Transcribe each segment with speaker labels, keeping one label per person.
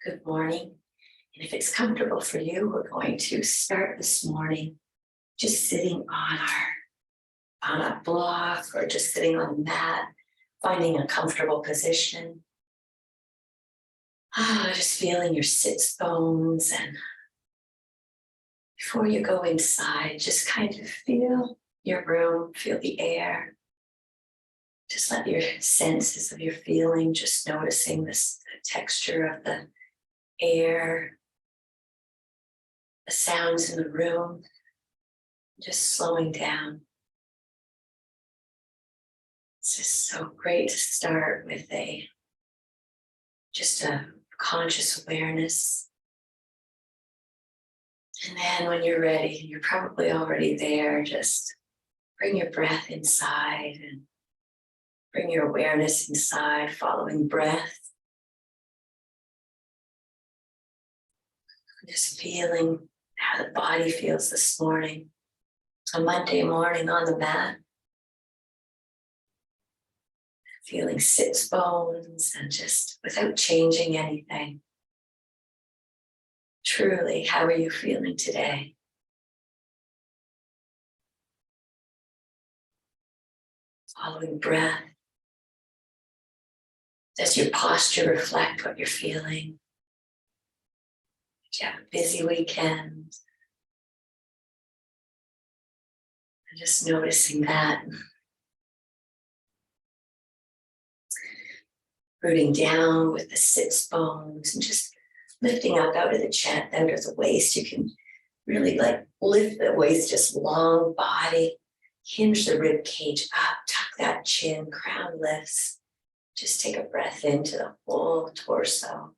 Speaker 1: Good morning. And if it's comfortable for you, we're going to start this morning just sitting on a block or just sitting on a mat, finding a comfortable position. Just feeling your sits bones. And before you go inside, just kind of feel your room, feel the air. Just let your senses of your feeling, just noticing the texture of the air, the sounds in the room, just slowing down. It's just so great to start with just a conscious awareness. And then when you're ready, you're probably already there, just bring your breath inside and bring your awareness inside, following breath. Just feeling how the body feels this morning, a Monday morning on the mat. Feeling sits bones and just without changing anything. Truly, how are you feeling today? Following breath. Does your posture reflect what you're feeling? Did you have a busy weekend? And just noticing that. Rooting down with the sits bones and just lifting up out of the chest, out of the waist. You can really lift the waist, just long body, hinge the rib cage up, tuck that chin, crown lifts. Just take a breath into the whole torso.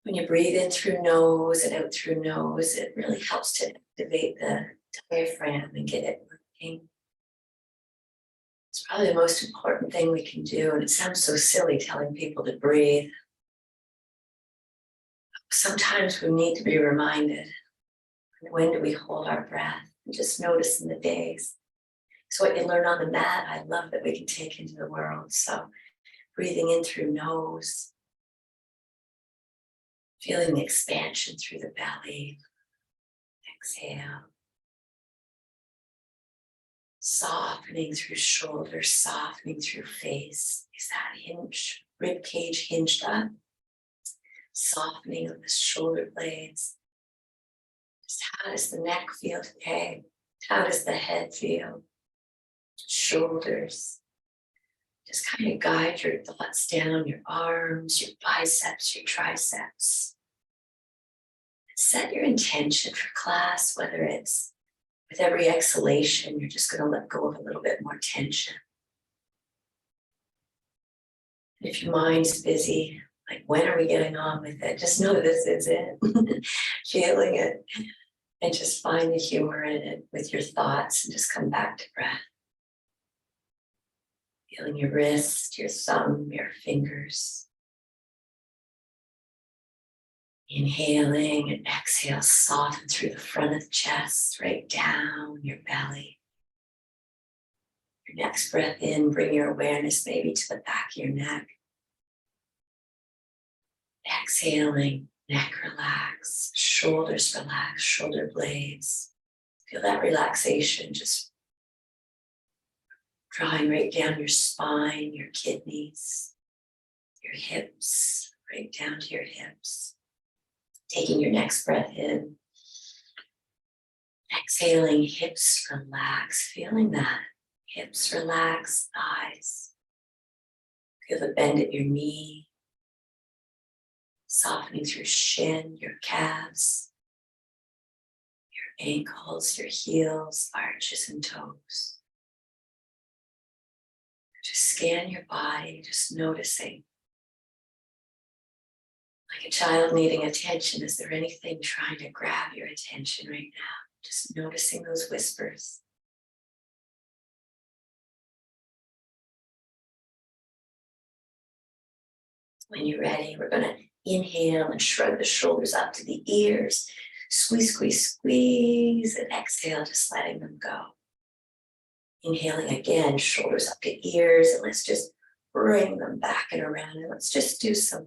Speaker 1: When you breathe in through nose and out through nose, it really helps to activate the diaphragm and get it working. It's probably the most important thing we can do, and it sounds so silly telling people to breathe. Sometimes we need to be reminded, when do we hold our breath? And just notice in the days. So what you learn on the mat, I love that we can take into the world. So breathing in through nose, feeling the expansion through the belly. Exhale. Softening through shoulders, softening through face. Is that hinge, rib cage hinged up? Softening of the shoulder blades. Just how does the neck feel today? How does the head feel? Shoulders. Just kind of guide your thoughts down your arms, your biceps, your triceps. Set your intention for class, whether it's with every exhalation, you're just going to let go of a little bit more tension. And if your mind's busy, like when are we getting on with it? Just know this is it. Feeling it. And just find the humor in it with your thoughts and just come back to breath. Feeling your wrist, your thumb, your fingers. Inhaling and exhale, soften through the front of the chest, right down your belly. Your next breath in, bring your awareness maybe to the back of your neck. Exhaling, neck relax, shoulders relax, shoulder blades. Feel that relaxation just drawing right down your spine, your kidneys, your hips, right down to your hips. Taking your next breath in. Exhaling, hips relax, feeling that. Hips relax, thighs. Feel the bend at your knee. Softening through shin, your calves, your ankles, your heels, arches and toes. Just scan your body, just noticing. Like a child needing attention, is there anything trying to grab your attention right now? Just noticing those whispers. When you're ready, we're going to inhale and shrug the shoulders up to the ears. Squeeze, squeeze, squeeze, and exhale, just letting them go. Inhaling again, shoulders up to ears, and let's just bring them back and around. And let's just do some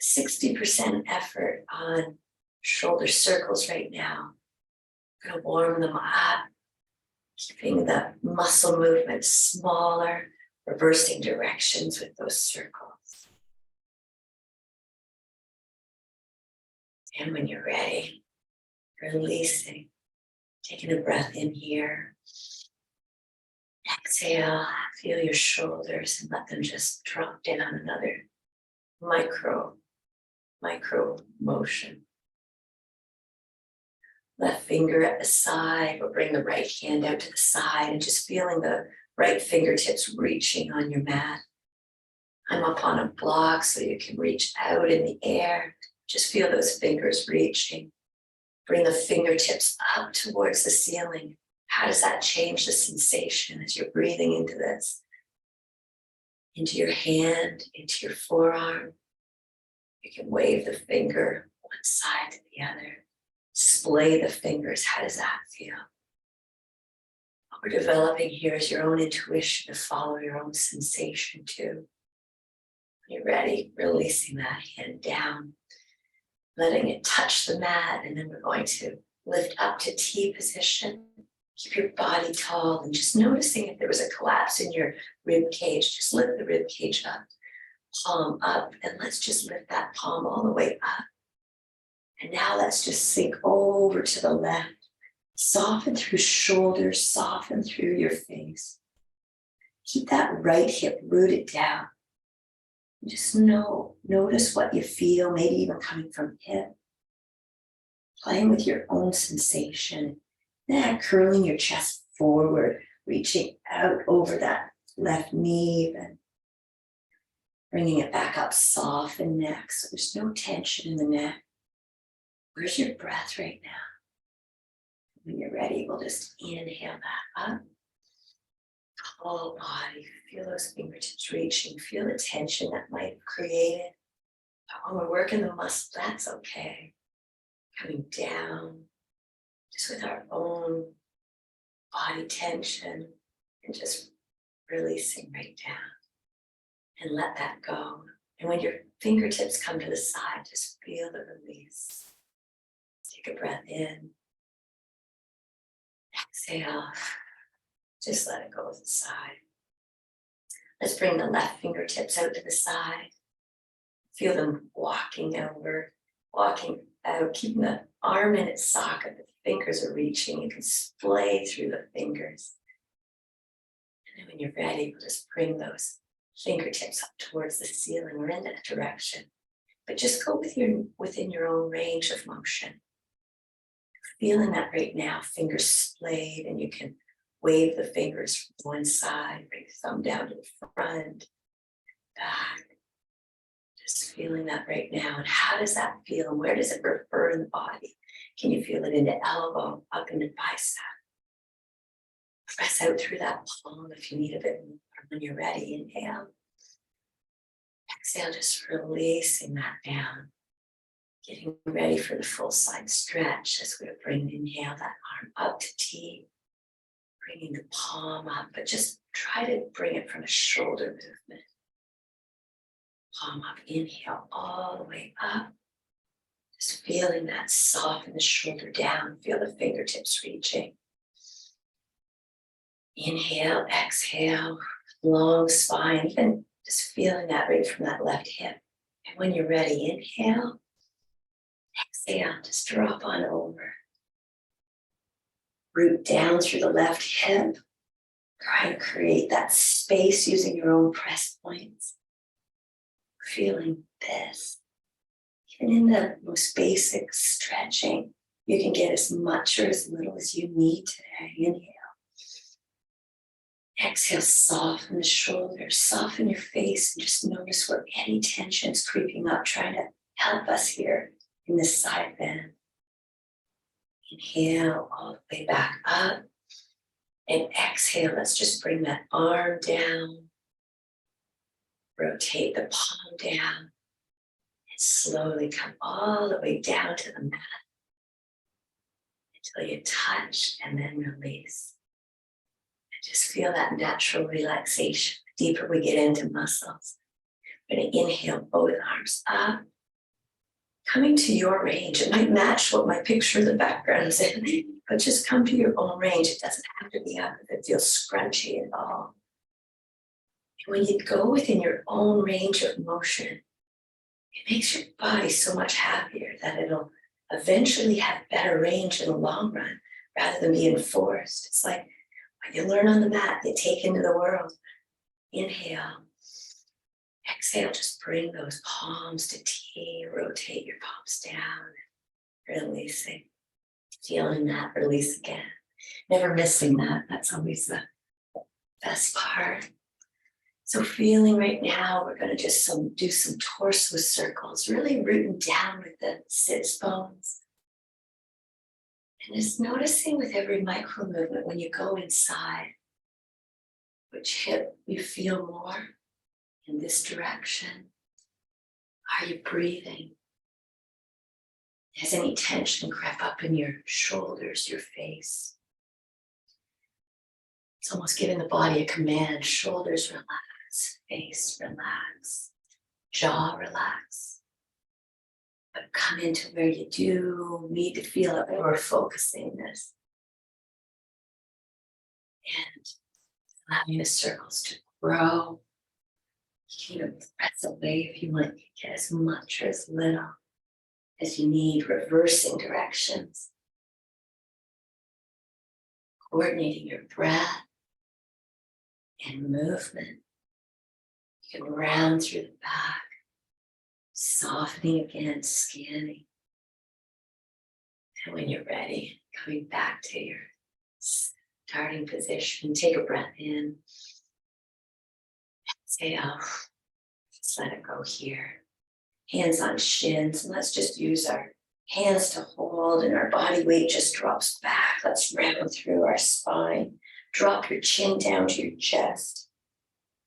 Speaker 1: 60% effort on shoulder circles right now. I'm going to warm them up, keeping the muscle movement smaller, reversing directions with those circles. And when you're ready, releasing, taking a breath in here. Exhale, feel your shoulders and let them just drop down, another micro motion. Left finger at the side, or bring the right hand out to the side and just feeling the right fingertips reaching on your mat. I'm up on a block so you can reach out in the air. Just feel those fingers reaching. Bring the fingertips up towards the ceiling. How does that change the sensation as you're breathing into this? Into your hand, into your forearm. You can wave the finger one side to the other. Splay the fingers. How does that feel? What we're developing here is your own intuition to follow your own sensation too. When you're ready, releasing that hand down, letting it touch the mat, and then we're going to lift up to T position. Keep your body tall and just noticing if there was a collapse in your rib cage, just lift the rib cage up, palm up, and let's just lift that palm all the way up. And now let's just sink over to the left. Soften through shoulders, soften through your face. Keep that right hip rooted down. Just notice what you feel, maybe even coming from hip. Playing with your own sensation. Then curling your chest forward, reaching out over that left knee and bringing it back up, soften neck. So there's no tension in the neck. Where's your breath right now? When you're ready, we'll just inhale that up. Whole body, feel those fingertips reaching, feel the tension that might have created. But when we're working the muscle, that's okay. Coming down, just with our own body tension and just releasing right down. And let that go. And when your fingertips come to the side, just feel the release. Take a breath in. Exhale. Just let it go to the side. Let's bring the left fingertips out to the side. Feel them walking over, walking out, keeping the arm in its socket. The fingers are reaching. You can splay through the fingers. And then when you're ready, we'll just bring those fingertips up towards the ceiling or in that direction. But just go within your own range of motion. Feeling that right now, fingers splayed, and you can wave the fingers from one side, bring the thumb down to the front, back. Just feeling that right now. And how does that feel? And where does it refer in the body? Can you feel it in the elbow, up in the bicep? Press out through that palm if you need a bit more. When you're ready, inhale. Exhale, just releasing that down. Getting ready for the full side stretch as we bring, inhale that arm up to T. Bringing the palm up, but just try to bring it from a shoulder movement. Palm up, inhale all the way up. Just feeling that soften the shoulder down, feel the fingertips reaching. Inhale, exhale, long spine, even just feeling that right from that left hip. And when you're ready, inhale, exhale, just drop on over. Root down through the left hip. Try to create that space using your own press points. Feeling this. Even in the most basic stretching, you can get as much or as little as you need today. Inhale. Exhale, soften the shoulders, soften your face, and just notice where any tension is creeping up, trying to help us here in this side bend. Inhale all the way back up. And exhale, let's just bring that arm down. Rotate the palm down. And slowly come all the way down to the mat. Until you touch and then release. And just feel that natural relaxation. The deeper we get into muscles. We're going to inhale both arms up. coming to your range. It might match what my picture of the background is in, but just come to your own range. It doesn't have to be up if it feels scrunchy at all. And when you go within your own range of motion, it makes your body so much happier that it'll eventually have better range in the long run rather than being forced. It's like what you learn on the mat, you take into the world. Inhale. Exhale, just bring those palms to T, rotate your palms down, releasing, feeling that release again. Never missing that, that's always the best part. So feeling right now, we're gonna just do some torso circles, really rooting down with the sits bones. And just noticing with every micro movement when you go inside, which hip you feel more in this direction. Are you breathing? Has any tension crept up in your shoulders, your face? It's almost giving the body a command. Shoulders relax, face relax, jaw relax. But come into where you do need to feel it, where we're focusing this. And allowing the circles to grow. You can even press away if you want. You get as much or as little as you need, reversing directions. Coordinating your breath and movement. You can round through the back, softening again, scanning. And when you're ready, coming back to your starting position, take a breath in. Exhale, just let it go here. Hands on shins, and let's just use our hands to hold and our body weight just drops back. Let's round through our spine. Drop your chin down to your chest.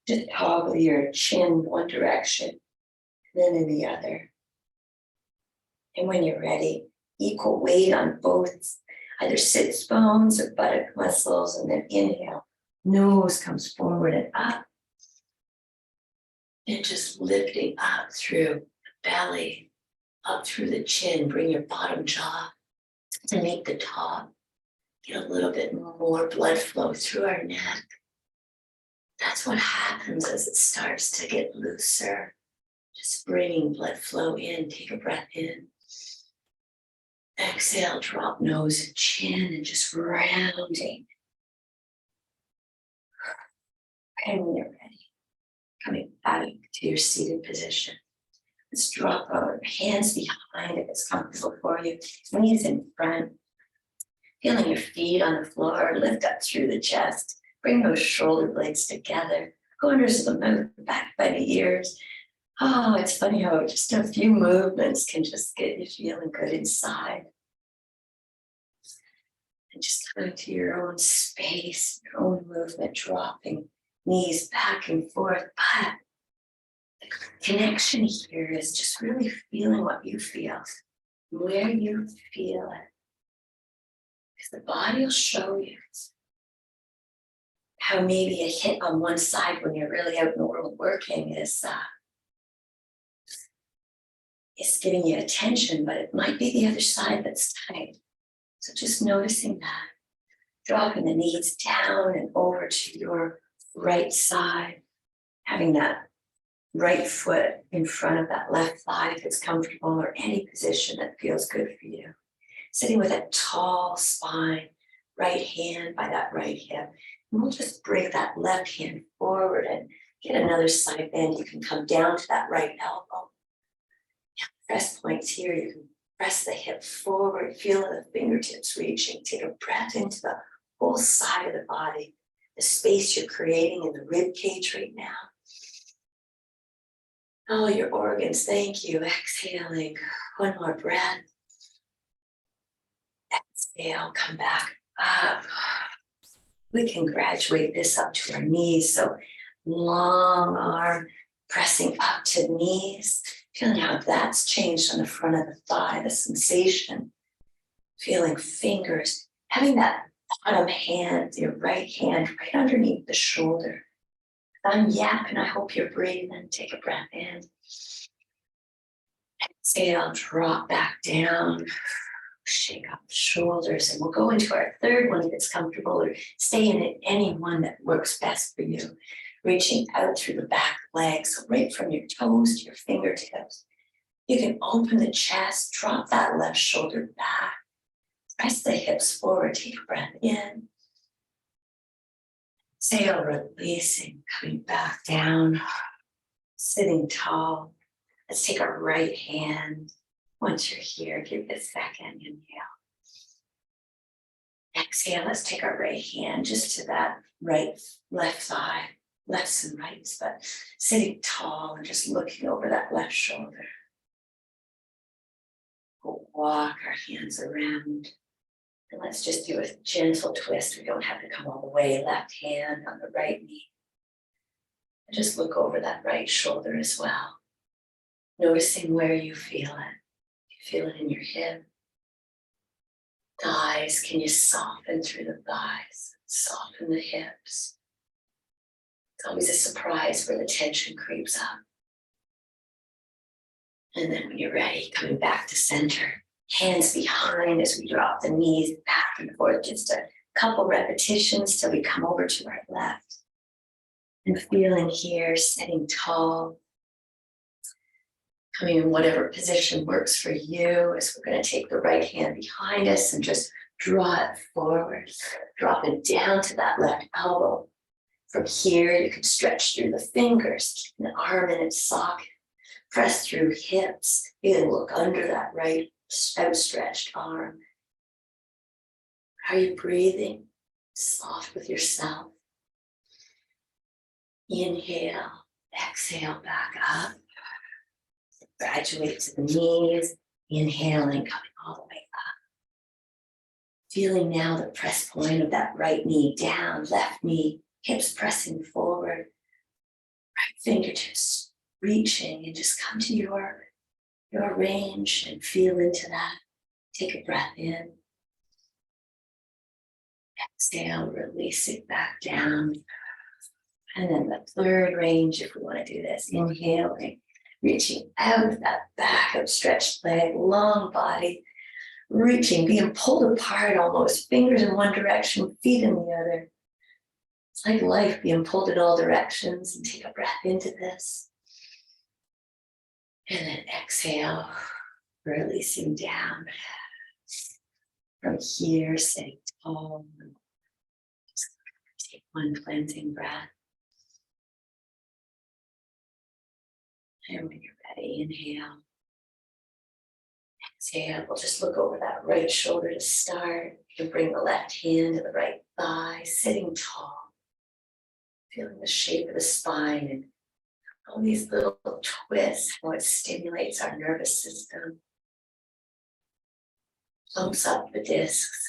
Speaker 1: Just toggle your chin one direction, then in the other. And when you're ready, equal weight on both, either sits bones or buttock muscles, and then inhale. Nose comes forward and up. And just lifting up through the belly, up through the chin, bring your bottom jaw to make the top. Get a little bit more blood flow through our neck. That's what happens as it starts to get looser. Just bringing blood flow in, take a breath in. Exhale, drop nose and chin and just rounding. And when you're ready, coming back to your seated position. Let's drop our hands behind if it's comfortable for you. Knees in front. Feeling your feet on the floor, lift up through the chest. Bring those shoulder blades together. Corners of the mouth back by the ears. Oh, it's funny how just a few movements can just get you feeling good inside. And just coming to your own space, your own movement, dropping knees back and forth. But the connection here is just really feeling what you feel, where you feel it. Because the body will show you how maybe a hit on one side when you're really out in the world working is giving you attention, but it might be the other side that's tight. So just noticing that, dropping the knees down and over to your right side, having that right foot in front of that left thigh if it's comfortable, or any position that feels good for you. Sitting with a tall spine, right hand by that right hip. And we'll just bring that left hand forward and get another side bend. You can come down to that right elbow. Press points here. You can press the hip forward, feel the fingertips reaching. Take a breath into the whole side of the body, the space you're creating in the rib cage right now. All your organs, thank you. Exhaling, one more breath. Exhale, come back up. We can graduate this up to our knees. So long arm pressing up to knees. Feeling how that's changed on the front of the thigh, the sensation. Feeling fingers, having that bottom hand, your right hand right underneath the shoulder. I'm yapping, I hope you're breathing. Take a breath in. Exhale, drop back down. Shake up the shoulders, and we'll go into our third one if it's comfortable, or stay in it, any one that works best for you. Reaching out through the back legs, so right from your toes to your fingertips. You can open the chest, drop that left shoulder back, press the hips forward, take a breath in. Exhale, releasing, coming back down, sitting tall. Let's take our right hand. Once you're here, give it a second, inhale. Exhale, let's take our right hand just to that left thigh, lefts and rights, but sitting tall and just looking over that left shoulder. We'll walk our hands around. And let's just do a gentle twist. We don't have to come all the way. Left hand on the right knee. And just look over that right shoulder as well. Noticing where you feel it. Feel it in your hip. Thighs, can you soften through the thighs? Soften the hips. It's always a surprise where the tension creeps up. And then when you're ready, coming back to center. Hands behind as we drop the knees back and forth. Just a couple repetitions till we come over to our left. And feeling here, sitting tall. Coming in whatever position works for you, as we're going to take the right hand behind us and just draw it forward. Drop it down to that left elbow. From here, you can stretch through the fingers, keep the arm in its socket. Press through hips. You can look under that right outstretched arm. Are you breathing? Soft with yourself. Inhale, exhale, back up. Graduate to the knees, inhaling, coming all the way up. Feeling now the press point of that right knee down, left knee, hips pressing forward, right fingertips reaching, and just come to your range and feel into that. Take a breath in. Exhale, release it back down. And then the third range, if we want to do this, inhaling. Reaching out that back outstretched leg, long body, reaching, being pulled apart almost, fingers in one direction, feet in the other. It's like life being pulled in all directions. And take a breath into this. And then exhale, releasing down. From here, sitting tall. Take one cleansing breath. And when you're ready, inhale. Exhale, we'll just look over that right shoulder to start. You can bring the left hand to the right thigh, sitting tall. Feeling the shape of the spine and all these little twists, how it stimulates our nervous system. Pumps up the discs.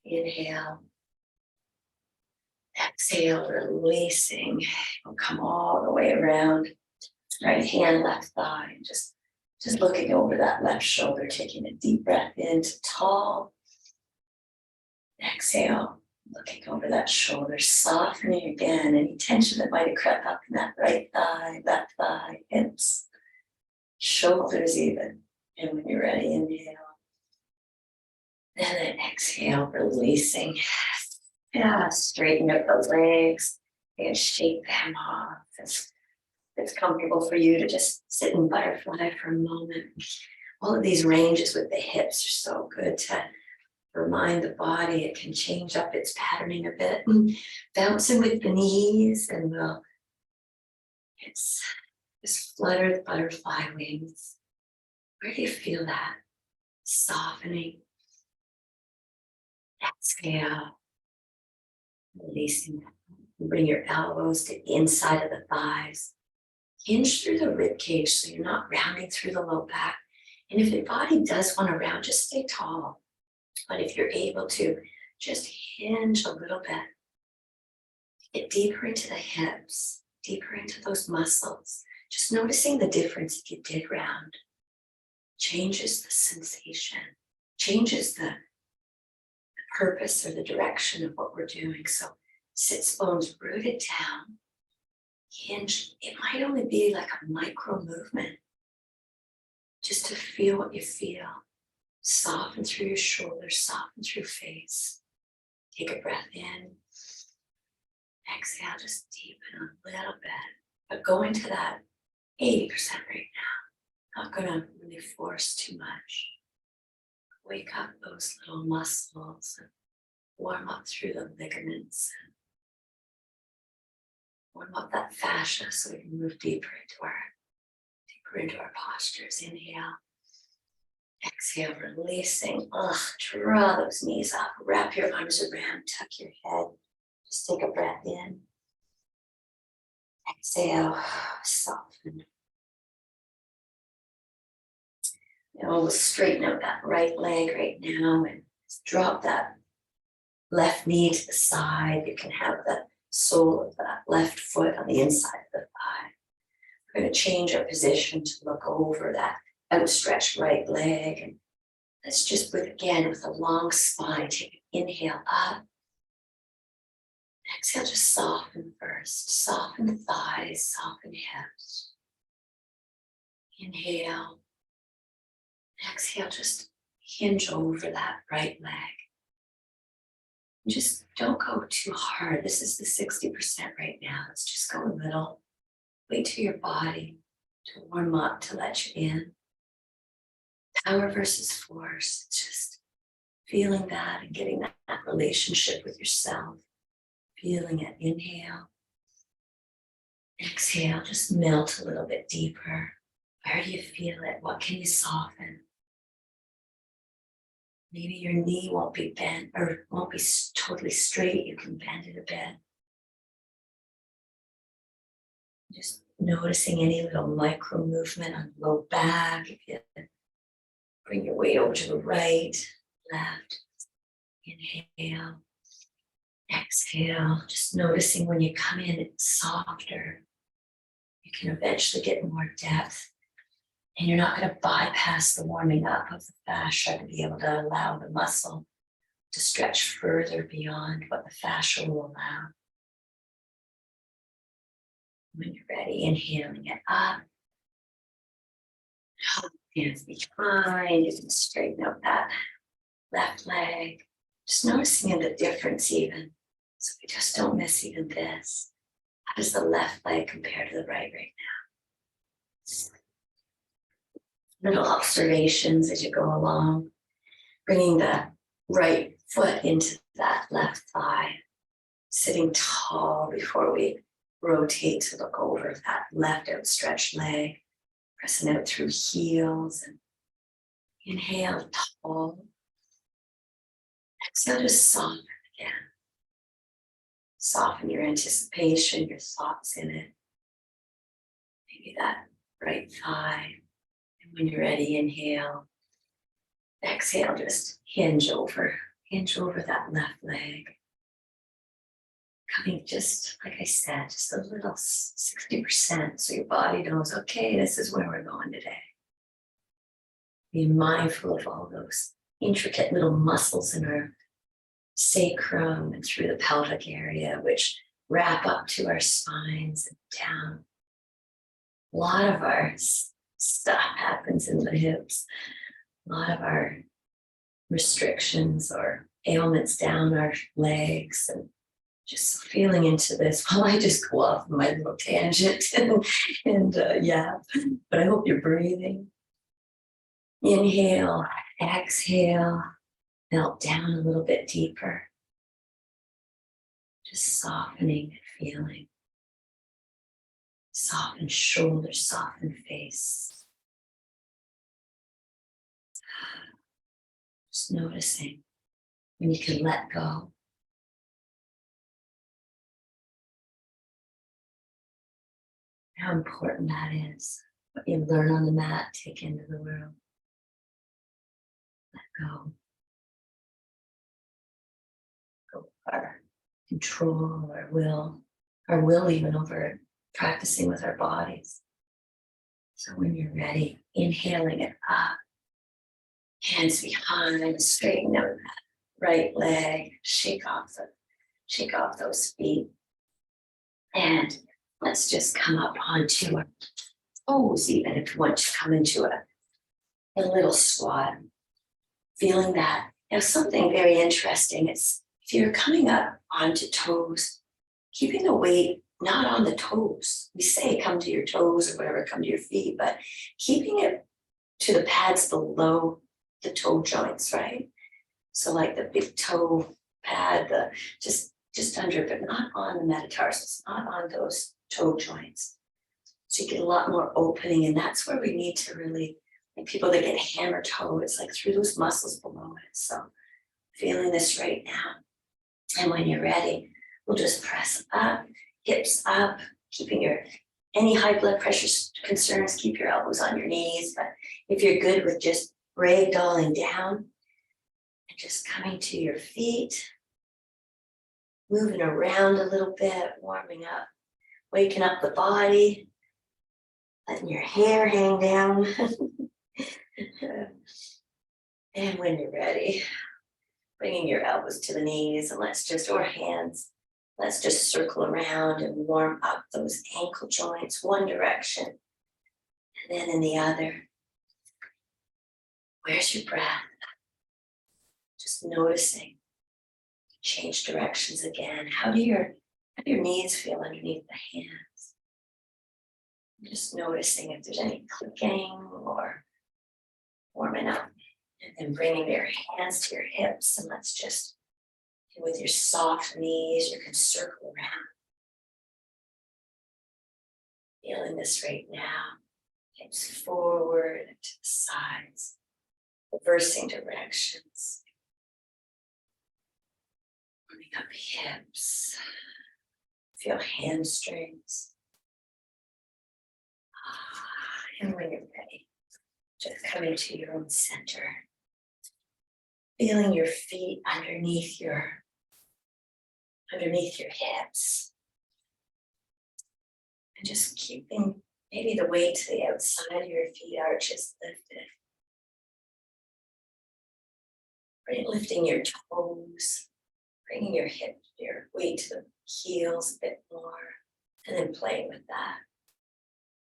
Speaker 1: Inhale. Exhale, releasing. We'll come all the way around. Right hand, left thigh, and just looking over that left shoulder, taking a deep breath into tall. Exhale, looking over that shoulder, softening again any tension that might have crept up in that right thigh, left thigh, hips, shoulders even. And when you're ready, inhale. And then exhale, releasing. Yeah, straighten up the legs and shake them off. It's comfortable for you to just sit in butterfly for a moment. All of these ranges with the hips are so good to remind the body. It can change up its patterning a bit. Bouncing with the knees, and we'll just flutter the butterfly wings. Where do you feel that? Softening. Exhale. Releasing. Bring your elbows to the inside of the thighs. Hinge through the rib cage so you're not rounding through the low back. And if your body does want to round, just stay tall. But if you're able to, just hinge a little bit. Get deeper into the hips, deeper into those muscles. Just noticing the difference if you did round. Changes the sensation, changes the purpose or the direction of what we're doing. So sits bones rooted down. Hinge, it might only be like a micro movement. just to feel what you feel. Soften through your shoulders, soften through your face. Take a breath in. Exhale, just deepen a little bit. But go into that 80% right now. Not gonna really force too much. Wake up those little muscles and warm up through the ligaments and warm up that fascia so we can move deeper into our postures. Inhale. Exhale, releasing. Draw those knees up. Wrap your arms around, tuck your head. Just take a breath in. Exhale, soften. Now we'll straighten out that right leg right now and drop that left knee to the side. You can have the sole of that left foot on the inside of the thigh. We're going to change our position to look over that outstretched right leg. And let's just with a long spine. Take an inhale up. Exhale, just soften first. Soften thighs, soften hips. Inhale. Exhale, just hinge over that right leg. Just don't go too hard. This is the 60% right now. Let's just go a little. Wait till your body to warm up, to let you in. Power versus force. It's just feeling that and getting that relationship with yourself. Feeling it. Inhale. Exhale. Just melt a little bit deeper. Where do you feel it? What can you soften? Maybe your knee won't be bent or won't be totally straight. You can bend it a bit. Just noticing any little micro movement on the low back. If you bring your weight over to the right, left. Inhale. Exhale. Just noticing when you come in, it's softer. You can eventually get more depth. And you're not going to bypass the warming up of the fascia to be able to allow the muscle to stretch further beyond what the fascia will allow. When you're ready, inhaling it up. Hands behind. You can straighten out that left leg. Just noticing the difference even. So we just don't miss even this. How does the left leg compare to the right now? Little observations as you go along, bringing the right foot into that left thigh, sitting tall before we rotate to look over that left outstretched leg, pressing out through heels and inhale tall. Exhale, just soften again. Soften your anticipation, your thoughts in it. Maybe that right thigh. When you're ready, inhale. Exhale, just hinge over that left leg. Coming just, like I said, just a little 60%, so your body knows, okay, this is where we're going today. Be mindful of all those intricate little muscles in our sacrum and through the pelvic area, which wrap up to our spines and down. A lot of our stuff happens in the hips. A lot of our restrictions or ailments down our legs, and just feeling into this while I just go off my little tangent but I hope you're breathing. Inhale, exhale, melt down a little bit deeper. Just softening and feeling. Soften shoulders, soften face. Just noticing when you can let go. How important that is. What you learn on the mat, take into the world. Let go. Go for our control, our will even over practicing with our bodies. So when you're ready, inhaling it up. Hands behind, straighten out that right leg, shake off those feet. And let's just come up onto our toes, even if you want to come into a a little squat, feeling that. Now, something very interesting is if you're coming up onto toes, keeping the weight not on the toes. We say come to your toes or whatever, come to your feet, but keeping it to the pads below the toe joints, right? So like the big toe pad, the just under, but not on the metatarsals, not on those toe joints. So you get a lot more opening, and that's where we need to really, like people that get hammer toe, it's like through those muscles below it. So feeling this right now. And when you're ready, we'll just press up, hips up, keeping your, any high blood pressure concerns, keep your elbows on your knees. But if you're good with just ragdolling down and just coming to your feet, moving around a little bit, warming up, waking up the body, letting your hair hang down. And when you're ready, bringing your elbows to the knees, and let's just, or hands, let's just circle around and warm up those ankle joints, one direction, and then in the other. Where's your breath? Just noticing. Change directions again. How do your knees feel underneath the hands? Just noticing if there's any clicking or warming up. And then bringing your hands to your hips, and let's just, with your soft knees, you can circle around. Feeling this right now. Hips forward and to the sides. Reversing directions. Warming up hips. Feel hamstrings. And when you're ready, just coming to your own center. Feeling your feet underneath your hips. And just keeping maybe the weight to the outside of your feet arches lifted. Right, lifting your toes, bringing your weight to the heels a bit more, and then playing with that.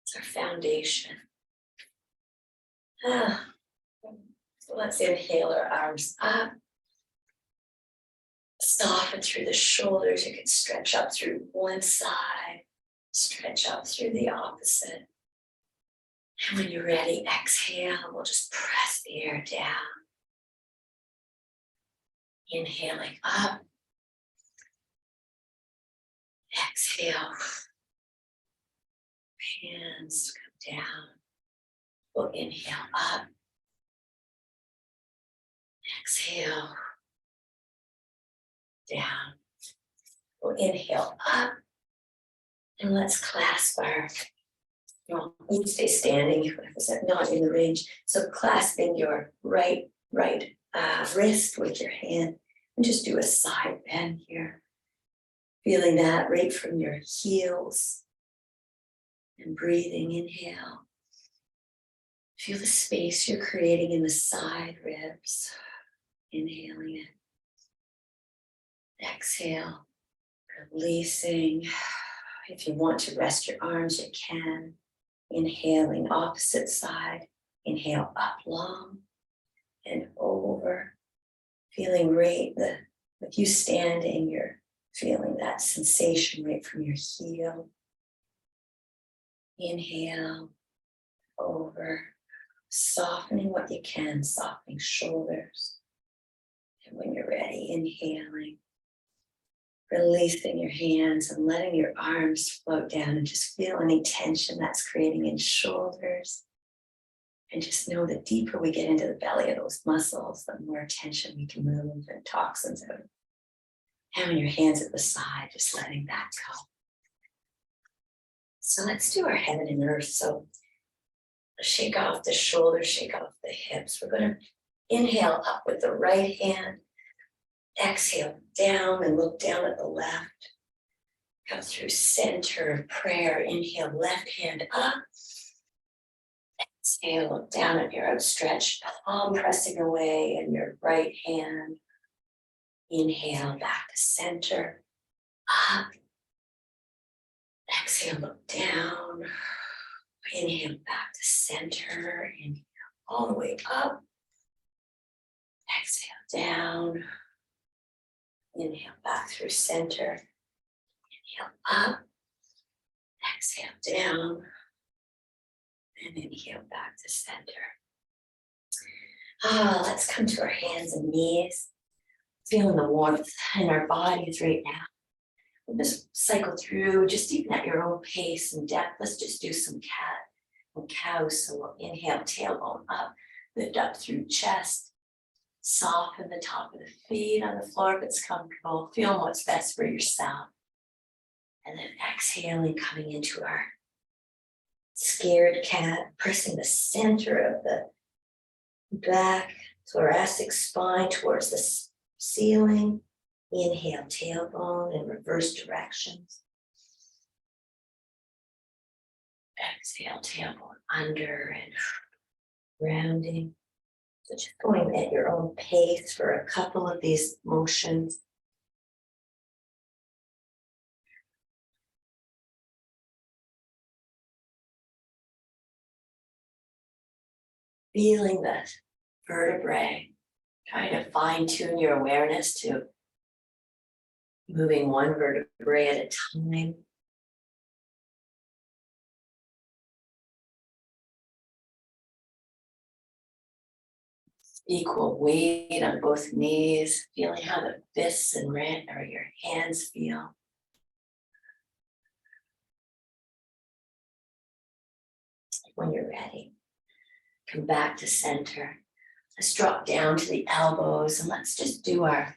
Speaker 1: It's our foundation. So let's inhale our arms up. Soften through the shoulders. You can stretch up through one side, stretch up through the opposite. And when you're ready, exhale. We'll just press the air down. Inhaling up. Exhale. Hands come down. We'll inhale up. Exhale. Down. We'll inhale up. And let's clasp our, you stay standing if it's not in the range. So clasping your right wrist with your hand and just do a side bend here. Feeling that right from your heels and breathing, inhale. Feel the space you're creating in the side ribs. Inhaling it. Exhale, releasing. If you want to rest your arms, you can. Inhaling opposite side. Inhale up long and over. Feeling right, with you standing, you're feeling that sensation right from your heel. Inhale, over. Softening what you can, softening shoulders. And when you're ready, inhaling. Releasing your hands and letting your arms float down, and just feel any tension that's creating in shoulders. And just know the deeper we get into the belly of those muscles, the more tension we can move and toxins out. Having your hands at the side, just letting that go. So let's do our heaven and earth. So shake off the shoulders, shake off the hips. We're going to inhale up with the right hand. Exhale down and look down at the left. Come through center of prayer. Inhale, left hand up. Exhale, look down at your outstretched palm pressing away and your right hand. Inhale, back to center. Up. Exhale, look down. Inhale, back to center. Inhale, all the way up. Exhale down. Inhale back through center. Inhale up. Exhale down. And inhale back to center. Let's come to our hands and knees. Feeling the warmth in our bodies right now. We'll just cycle through, just even at your own pace and depth. Let's just do some cat and cow. So we'll inhale, tailbone up, lift up through chest. Soften the top of the feet on the floor if it's comfortable. Feel what's best for yourself. And then exhaling, coming into our scared cat, pressing the center of the back, thoracic spine towards the ceiling. Inhale, tailbone in reverse directions. Exhale, tailbone under and rounding. So just going at your own pace for a couple of these motions. Feeling the vertebrae, trying to fine tune your awareness to moving one vertebrae at a time. Equal weight on both knees, feeling how the fists and or your hands feel. When you're ready, come back to center. Let's drop down to the elbows and let's just do our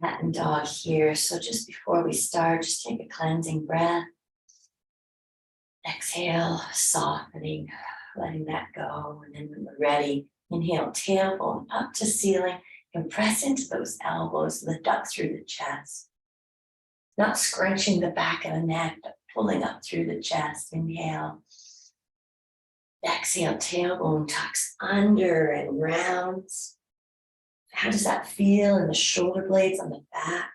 Speaker 1: cat and dog here. So just before we start, just take a cleansing breath. Exhale, softening, letting that go. And then when we're ready, inhale, tailbone up to ceiling, and press into those elbows, lift up through the chest. Not scrunching the back of the neck, but pulling up through the chest. Inhale. Exhale, tailbone tucks under and rounds. How does that feel in the shoulder blades on the back?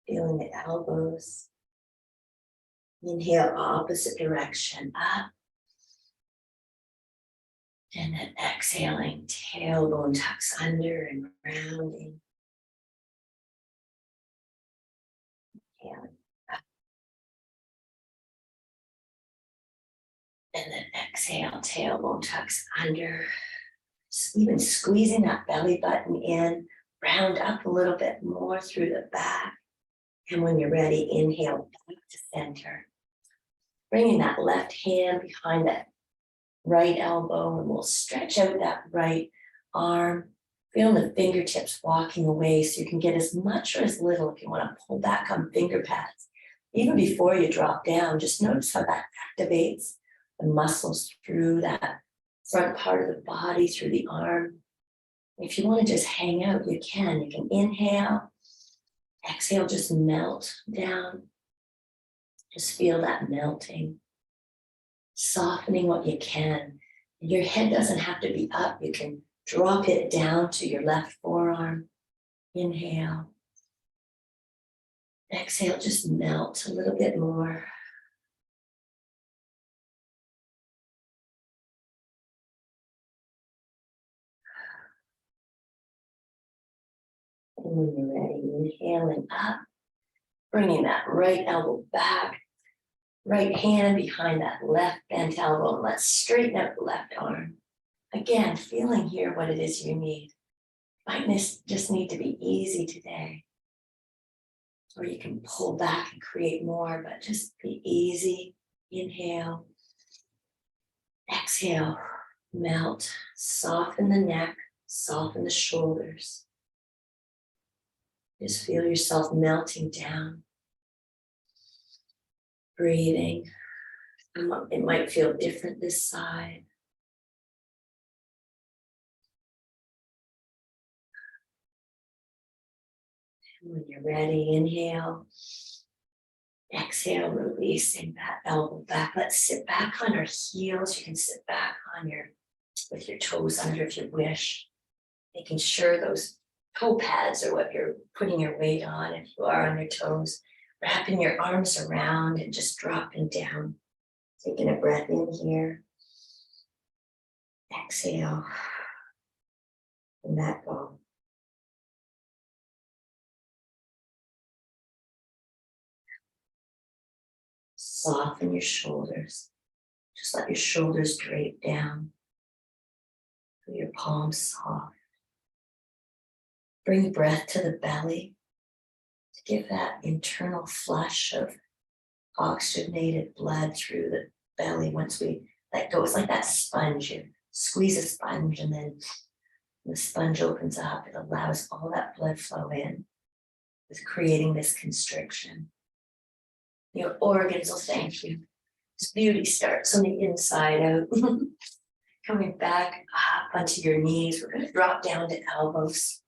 Speaker 1: Feeling the elbows. Inhale, opposite direction, up. And then exhaling, tailbone tucks under and rounding. Inhaling up. And then exhale, tailbone tucks under. Even squeezing that belly button in, round up a little bit more through the back. And when you're ready, inhale back to center. Bringing that left hand behind that right elbow, and we'll stretch out that right arm. Feel the fingertips walking away so you can get as much or as little if you want to pull back on finger pads. Even before you drop down, just notice how that activates the muscles through that front part of the body, through the arm. If you want to just hang out, you can. You can inhale, exhale, just melt down. Just feel that melting, softening what you can. Your head doesn't have to be up. You can drop it down to your left forearm. Inhale. Exhale, just melt a little bit more. And when you're ready, inhaling up, bringing that right elbow back, right hand behind that left bent elbow. And let's straighten out the left arm. Again, feeling here what it is you need. Might just need to be easy today. Or you can pull back and create more, but just be easy. Inhale. Exhale. Melt. Soften the neck. Soften the shoulders. Just feel yourself melting down. Breathing. It might feel different this side. And when you're ready, inhale. Exhale, releasing that elbow back. Let's sit back on our heels. You can sit back on with your toes under if you wish. Making sure those toe pads are what you're putting your weight on if you are on your toes. Wrapping your arms around and just dropping down. Taking a breath in here. Exhale. And let go. Soften your shoulders. Just let your shoulders drape down. Feel your palms soft. Bring breath to the belly to give that internal flush of oxygenated blood through the belly. Once we let go, it's like that sponge. You squeeze a sponge and then the sponge opens up. It allows all that blood flow in, with creating this constriction. Your organs will thank you. This beauty starts on the inside out. Coming back up onto your knees. We're going to drop down to elbows.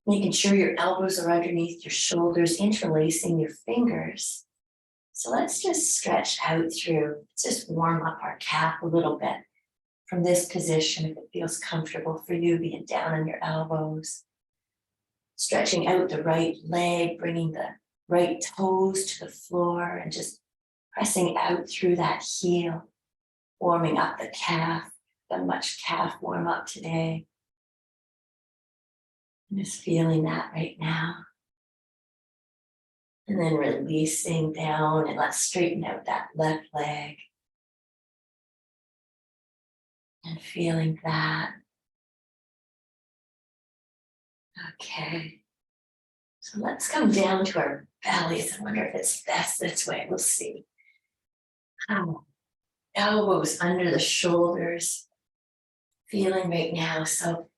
Speaker 1: Making sure your elbows are underneath your shoulders, interlacing your fingers. So let's just stretch out through. Let's just warm up our calf a little bit from this position, if it feels comfortable for you, being down on your elbows. Stretching out the right leg, bringing the right toes to the floor and just pressing out through that heel, warming up the calf. Got much calf warm up today. I'm just feeling that right now. And then releasing down, and let's straighten out that left leg. And feeling that. Okay. So let's come down to our bellies. I wonder if it's best this way. We'll see. Elbows under the shoulders. Feeling right now. So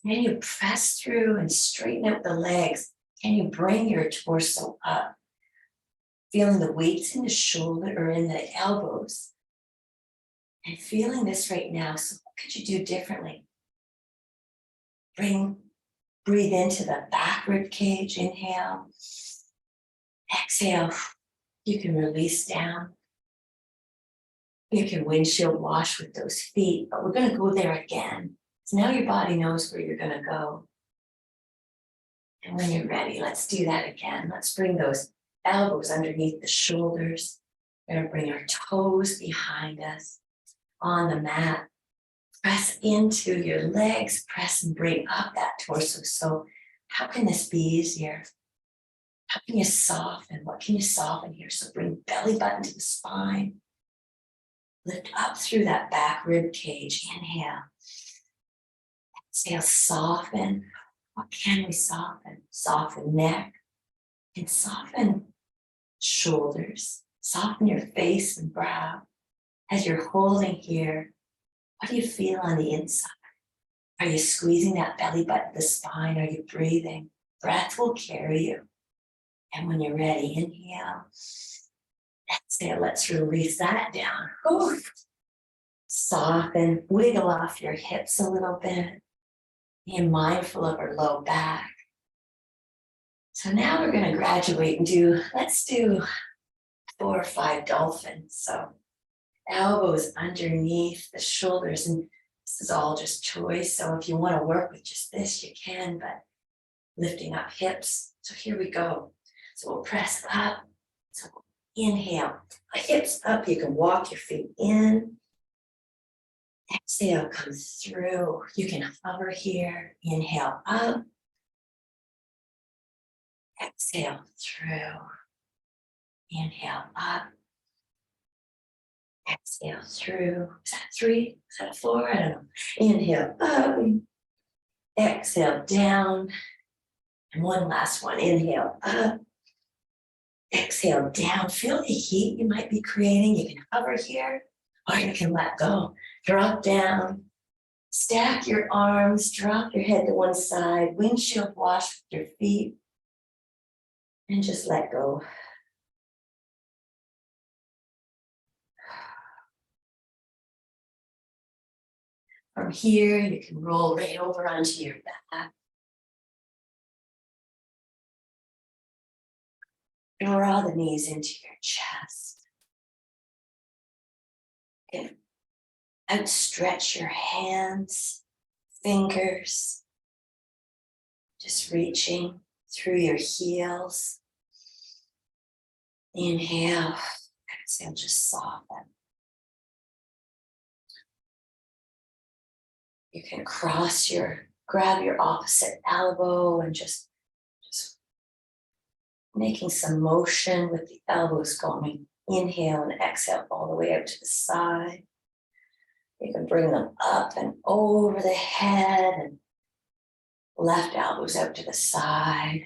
Speaker 1: can you press through and straighten out the legs? Can you bring your torso up? Feeling the weights in the shoulder or in the elbows. And feeling this right now. So what could you do differently? Breathe into the back rib cage. Inhale. Exhale. You can release down. You can windshield wash with those feet, but we're going to go there again. So now your body knows where you're going to go. And when you're ready, let's do that again. Let's bring those elbows underneath the shoulders. We're going to bring our toes behind us on the mat. Press into your legs, press and bring up that torso. So how can this be easier? How can you soften? What can you soften here? So bring belly button to the spine. Lift up through that back rib cage. Inhale. Exhale, soften. What can we soften? Soften neck and soften shoulders. Soften your face and brow. As you're holding here, what do you feel on the inside? Are you squeezing that belly button, the spine? Are you breathing? Breath will carry you. And when you're ready, inhale. Exhale, let's release that down. Ooh. Soften, wiggle off your hips a little bit. Being mindful of our low back. So now we're going to graduate and let's do 4 or 5 dolphins. So elbows underneath the shoulders, and this is all just choice. So if you want to work with just this, you can, but lifting up hips. So here we go. So we'll press up. So inhale, hips up. You can walk your feet in. Exhale, come through. You can hover here. Inhale up. Exhale through. Inhale up. Exhale through. Is that 3? Is that 4? I don't know. Inhale up. Exhale down. And one last one. Inhale up. Exhale down. Feel the heat you might be creating. You can hover here, or you can let go. Drop down. Stack your arms. Drop your head to one side. Windshield wash with your feet. And just let go. From here, you can roll right over onto your back. Draw the knees into your chest. And outstretch your hands, fingers, just reaching through your heels. Inhale, exhale, just soften. You can grab your opposite elbow and just making some motion with the elbows going. Inhale and exhale all the way out to the side. You can bring them up and over the head and left elbows out to the side.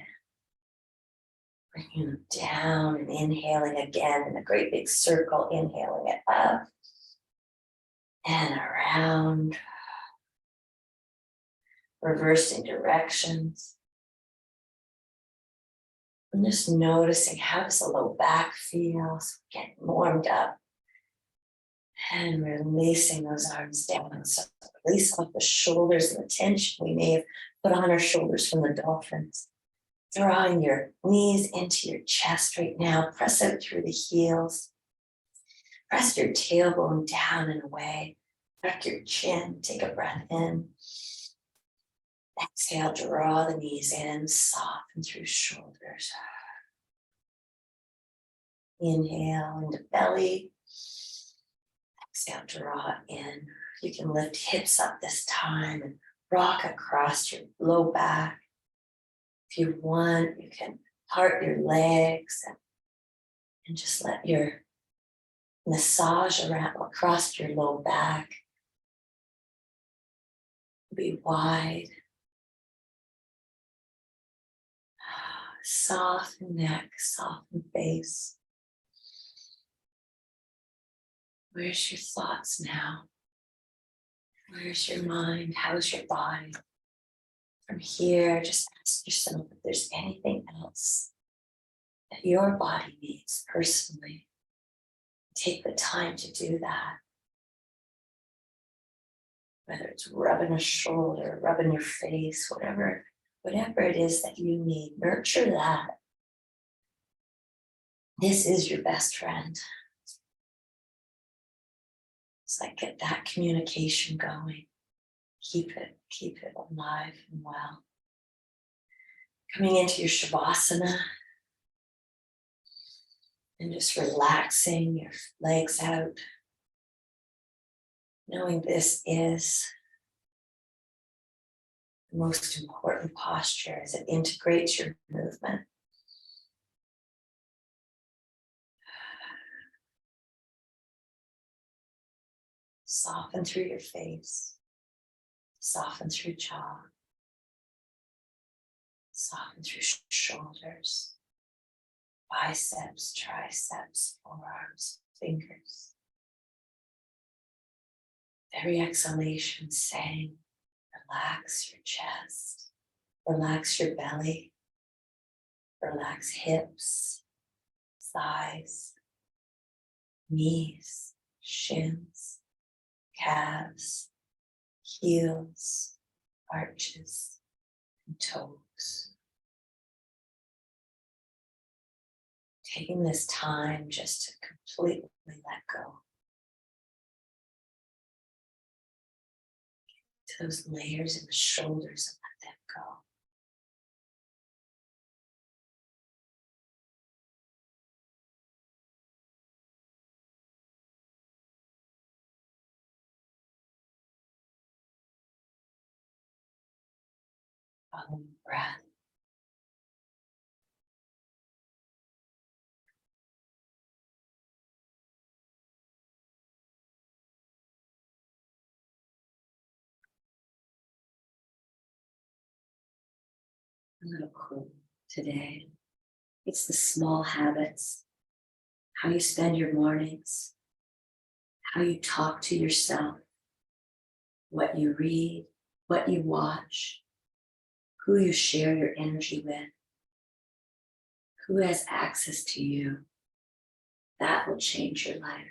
Speaker 1: Bringing them down and inhaling again in a great big circle, inhaling it up and around. Reversing directions. And just noticing, how does the low back feel? So getting warmed up. And releasing those arms down. So release off the shoulders and the tension we may have put on our shoulders from the dolphins. Drawing your knees into your chest right now. Press out through the heels. Press your tailbone down and away. Tuck your chin. Take a breath in. Exhale, draw the knees in, soften through shoulders. Inhale into belly. Exhale, draw in. You can lift hips up this time and rock across your low back. If you want, you can part your legs and just let your massage around across your low back be wide. Soften neck, soften face. Where's your thoughts now? Where's your mind? How's your body? From here, just ask yourself if there's anything else that your body needs personally. Take the time to do that. Whether it's rubbing a shoulder, rubbing your face, whatever it is that you need, nurture that. This is your best friend. It's like, get that communication going. Keep it alive and well. Coming into your Shavasana and just relaxing your legs out. Knowing this is the most important posture as it integrates your movement. Soften through your face, soften through jaw, soften through shoulders, biceps, triceps, forearms, fingers. Every exhalation saying, relax your chest, relax your belly, relax hips, thighs, knees, shins, calves, heels, arches, and toes. Taking this time just to completely let go. To those layers in the shoulders and let them go. Following breath. A little quote today. It's the small habits, how you spend your mornings, how you talk to yourself, what you read, what you watch, who you share your energy with, who has access to you. That will change your life.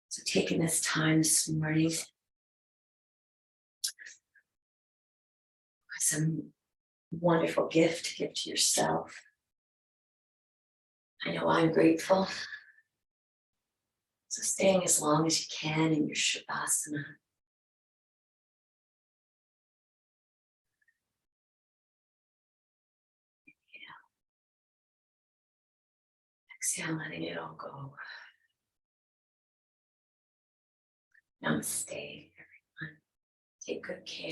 Speaker 1: So taking this time this morning, some wonderful gift to give to yourself. I know I'm grateful. So staying as long as you can in your Shavasana. Exhale, letting it all go. Namaste, everyone. Take good care.